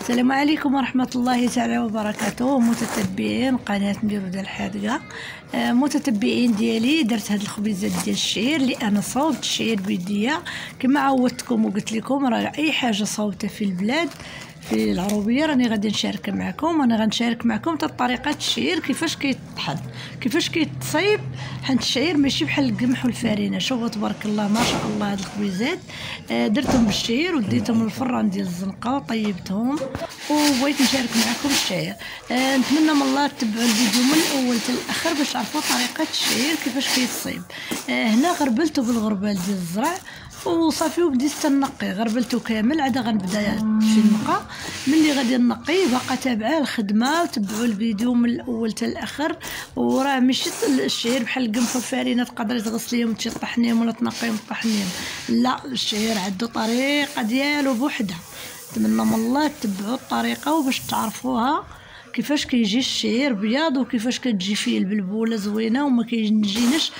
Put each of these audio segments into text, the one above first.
السلام عليكم ورحمة الله تعالى وبركاته. متتبعين قناة مديرو ديال الحادقة، متتبعين ديالي، درت هاد الخبيزات ديال الشعير اللي انا صوبت الشعير بيديا كما عودتكم وقلت لكم. راه اي حاجه صوبتها في البلاد في العروبيه راني غادي نشارك معكم. انا غنشارك معكم طريقه الشعير كيفاش كيطحن، كيفاش كيتصايب، حيت الشعير ماشي بحال القمح والفارينه. شوفوا تبارك الله ما شاء الله هاد الخبيزات درتهم بالشعير وديتهم للفران ديال الزنقه وطيبتهم وبغيت نشارك معكم الشعير. نتمنى من الله تتبعوا الفيديو من الاول حتى الاخر باش تعرفوا طريقه الشعير كيفاش كيتصايب. هنا غربلته بالغربال ديال الزرع وصافي وبديت تنقي. غربلته كامل عاد غنبدا في النقا. ملي غادي نقي باقا تابعه الخدمه وتبعوا الفيديو من الاول حتى الاخر. وراه ماشي الشعير بحال القمح والفارينه تقدري تغسليهم وتطحنيهم ولا تنقيهم وتطحنيهم، لا، الشعير عنده طريقه ديالو بوحدها. نتمنى من الله تتبعوا الطريقه وباش تعرفوها كيفاش كيجي الشعير بياض وكيفاش كتجي فيه البلبوله زوينه وما كيجيناش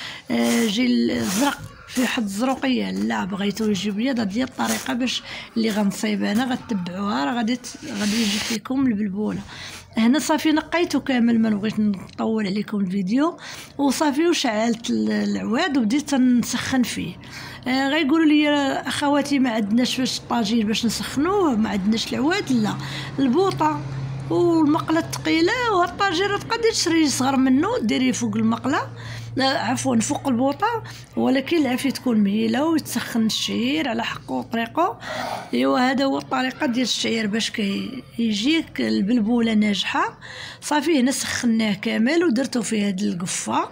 جي الزرق في واحد الزروقيه. لا، بغيتو يجي بيض، هذه هي الطريقه باش اللي غنصايب انا غتبعوها. راه غادي يجي فيكم البلبوله. هنا صافي نقيته كامل، ما بغيت نطول عليكم الفيديو. وصافي وشعلت العواد وبديت نسخن فيه. غيقولوا لي اخواتي ما عندناش فاش الطاجين باش نسخنوه، ما عندناش العواد. لا، البوطه والمقله الثقيله والطاجين تقدري تشري صغر منه ديريه فوق المقله، عفوا فوق البوطه، ولكن العافيه تكون مهيله ويتسخن الشعير على حقه وطريقه. ايوا هذا هو الطريقه ديال الشعير باش كيجيك البلبوله ناجحه. صافي هنا سخناه كامل ودرته في هذه القفه.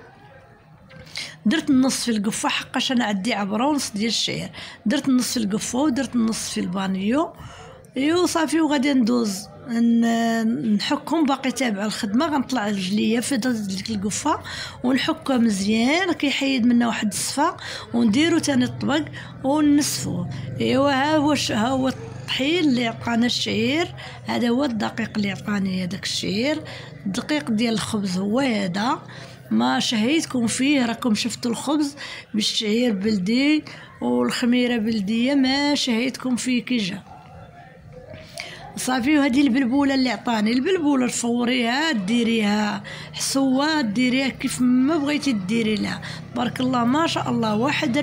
درت النص في القفه حقاش انا عندي عبره ونص ديال الشعير. درت النص في القفه ودرت النص في البانيو. ايوا صافي وغادي ندوز نحكهم. باقي تابع الخدمه. غنطلع رجليا في ديك القفه ونحكها مزيان، كيحيد منها واحد الصفا ونديرو تاني الطبق وننسفوه. ايوا ها هو الطحين اللي عطانا الشعير. هذا هو الدقيق اللي عطاني هذاك الشعير. الدقيق ديال الخبز هو هذا. ما شهيتكم فيه، راكم شفتوا الخبز بالشعير بلدي والخميره بلديه، ما شهيتكم فيه كي جا. صافي وهذه البلبوله اللي عطاني، البلبوله تفوريها ديريها حسوه، ديريها كيف ما بغيتي ديري لها. بارك الله ما شاء الله، واحد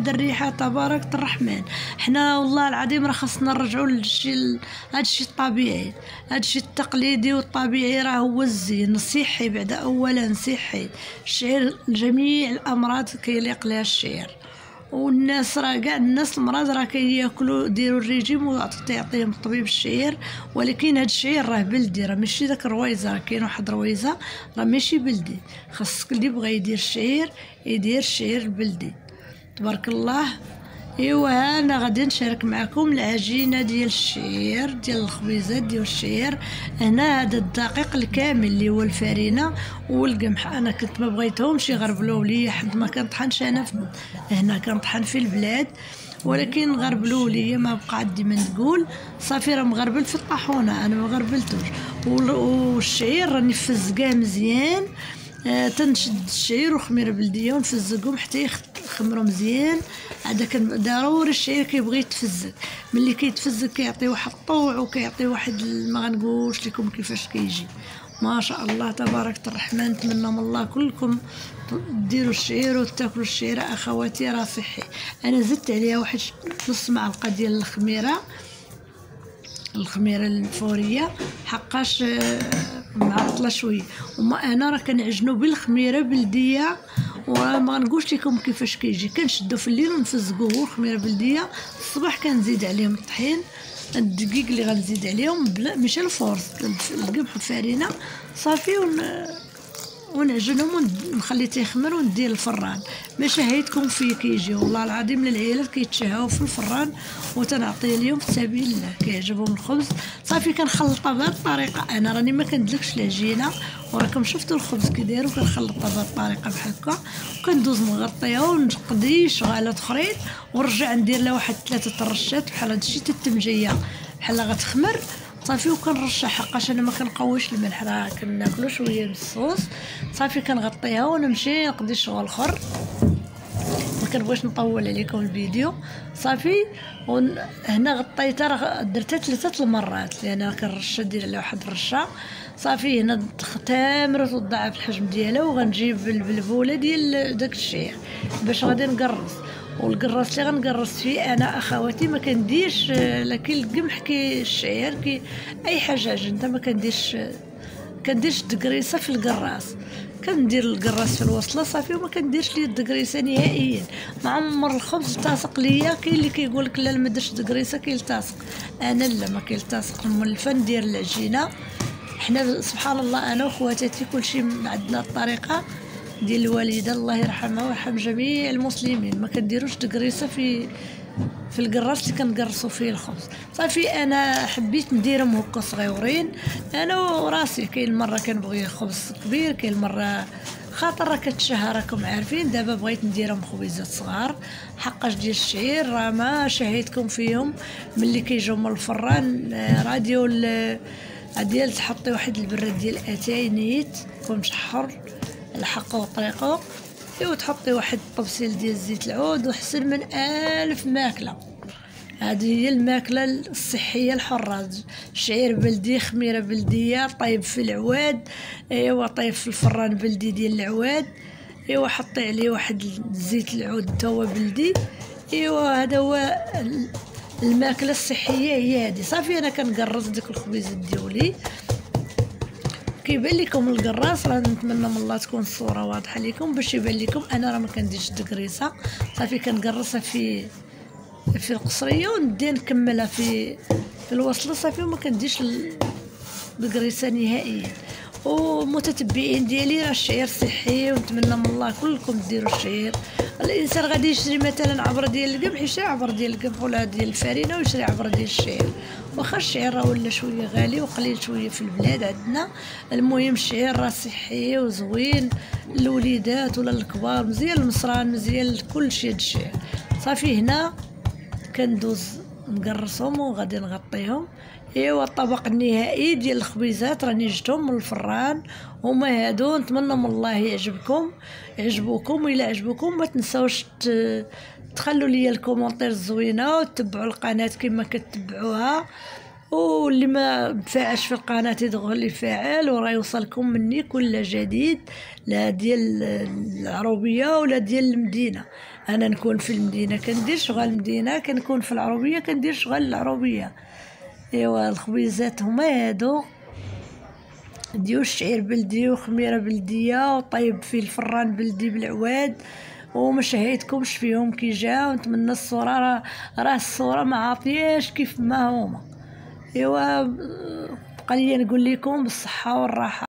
الريحه تبارك الرحمن. حنا والله العظيم راه خاصنا نرجعوا هذا الشيء الطبيعي، هذا الشيء التقليدي والطبيعي. راه هو الزين الصحي، بعد اولا صحي. الشعير لجميع الامراض كيليق لها الشعير. والناس راه كاع الناس المراض راه كياكلوا ديروا الريجيم وتعطيهم الطبيب الشعير. ولكن هاد الشعير راه بلدي، راه ماشي داك الرويزه. راه كاين واحد الرويزه راه ماشي بلدي. خاصك اللي بغى يدير الشعير يدير الشعير البلدي. تبارك الله. ايوا انا غادي نشارك معكم العجينه ديال الشعير، ديال الخبيزات ديال الشعير. هنا هذا الدقيق الكامل اللي هو الفارينه والقمح. انا كنت ما بغيتهمش يغربلوا لي حد ما كنطحنش انا هنا، كنطحن في البلاد، ولكن غربلوا لي ما بقى عندي ما نقول. صافي راه مغربل في الطاحونه، انا ما غربلتوش. والشعير راني فزقاه مزيان. تنشد الشعير وخميره بلديه ونفزقهم حتى يخمروا مزيان. هذاك ضروري الشعير كيبغي يتفزق. ملي كيتفزق كيعطي واحد الطوع وكيعطي واحد ما غنقولش لكم كيفاش كيجي. ما شاء الله تبارك الرحمن. نتمنى من الله كلكم ديروا الشعير وتاكلوا الشعير اخواتي، راه صحي. انا زدت عليها واحد نص معلقه ديال الخميره الفوريه حقاش معطله شويه. وما انا راه كنعجنو بالخميره بلديه، وما غنقولش لكم كيفاش كيجي. كنشدو في الليل ونفزقوه الخميره بلديه. الصباح كنزيد عليهم الطحين، الدقيق اللي غنزيد عليهم بلا ماشي الفورص، القمح والفارينه. صافي ونعجنهم ونخليه تيخمر وندير الفران. ما شهيتكم فيه كيجي والله العظيم للعيالات كيتشهاو في الفران وتنعطي لهم في سبيل الله كيعجبهم الخبز. صافي كنخلطها بهذه الطريقه. انا راني ما كندلكش العجينه وراكم شفتوا الخبز كي داير، وكنخلطها بهذه الطريقه بحال هكا وكندوز نغطيها ونقضي شغالات اخرين ونرجع ندير لها واحد 3 رشات بحال هذا الشيء تتمجيه بحال غتخمر. صافي وكنرشح حقاش انا ما كنقويش الملح، راه كناكلو شويه بالصوص. صافي كنغطيها ونمشي نقضي شغل اخر. ما كنبغيش نطول عليكم الفيديو صافي. وهنا غطيتها راه درتها 3 المرات لان كنرش ندير عليها واحد الرشه صافي. هنا تامرت وتضاعف الحجم ديالها، وغنجيب البلبوله ديال داك الشعير باش غادي نقرص. والقراص اللي غنقرص فيه انا اخواتي ما كنديرش لا كي القمح كي الشعير كي اي حاجه عجنتها، ما كنديرش دقريصه في القراص. كندير القراص في الوصله صافي، وما كنديرش ليه الدقريصه نهائيا. مع عمر الخبز التصق ليا. كاين اللي كيقول لك لا ما درتش دقريصه كيلتصق، انا لا ما كيلتصق. مولفه ندير العجينه. حنا سبحان الله انا وخواتاتي كلشي عندنا الطريقه ديال الوالده الله يرحمها ويرحم جميع المسلمين. ما كنديروش دقريصه في القراص اللي كنقرصوا فيه الخبز صافي. انا حبيت نديرهم هكا صغيورين انا وراسي. كاين مره كنبغي خبز كبير، كاين مره خاطر راه كتشهى راكم عارفين. دابا بغيت نديرهم خبيزات صغار حقاش ديال الشعير راه ما شهيتكم فيهم ملي كيجيو من الفران. راه ديال تحطي واحد البراد ديال اتاي نيت يكون مشحر الحقو وطريقو، وتحطي واحد الطبسيل ديال زيت العود، وحسن من 1000 ماكله. هذه هي الماكله الصحيه الحره. شعير بلدي، خميره بلديه، طيب في العواد، ايوا طيب في الفران بلدي ديال العواد، ايوا حطي عليه واحد زيت العود تا هو بلدي. ايوا هذا هو الماكله الصحيه هي هذه صافي. انا كنقرص ديك الخبيزات ديالي كيبان لكم القراص. راه نتمنى من الله تكون الصوره واضحه لكم باش يبان لكم انا راه ما كنديرش دقريصه صافي. كنقرصها في القصريه وندي نكملها في الوصله صافي، وما كنديرش دقريصه نهائيا. ومتتبعين ديالي راه الشعير صحي، ونتمنى من الله كلكم ديروا الشعير. الانسان غادي يشري مثلا عبره ديال القمح، يشري عبره ديال القمح ولا ديال الفرينه، ويشري عبره ديال الشعير. واخا الشعير راه ولا شويه غالي وقليل شويه في البلاد عندنا، المهم الشعير راه صحي وزوين للوليدات ولا الكبار، مزيان المصران مزيان لكلشي هاد الشعير صافي. هنا كندوز نقرصهم وغادي نغطيهم. ايوا الطبق النهائي ديال الخبيزات راني جبتهم من الفران هما هادو. نتمنى من الله يعجبوكم، وإلا عجبوكم ما تنساوش تخلوا لي الكومونتير الزوينه، وتتبعوا القناه كما كتبعوها. واللي ما مفاعلش في القناه يدخل يفعل، وراه يوصلكم مني كل جديد، لا ديال العروبيه ولا ديال المدينه. انا نكون في المدينه كندير شغل المدينه، كنكون في العروبيه كندير شغل العروبيه. ايوا الخبيزات هما هادو ديال الشعير بلدي وخميره بلديه وطيب في الفران بلدي بالعواد، وما شهيتكمش فيهم كي جا. ونتمنى الصوره راه الصوره ما عاطياش كيف ما هما. ايوا بقى لي نقول لكم بالصحه والراحه.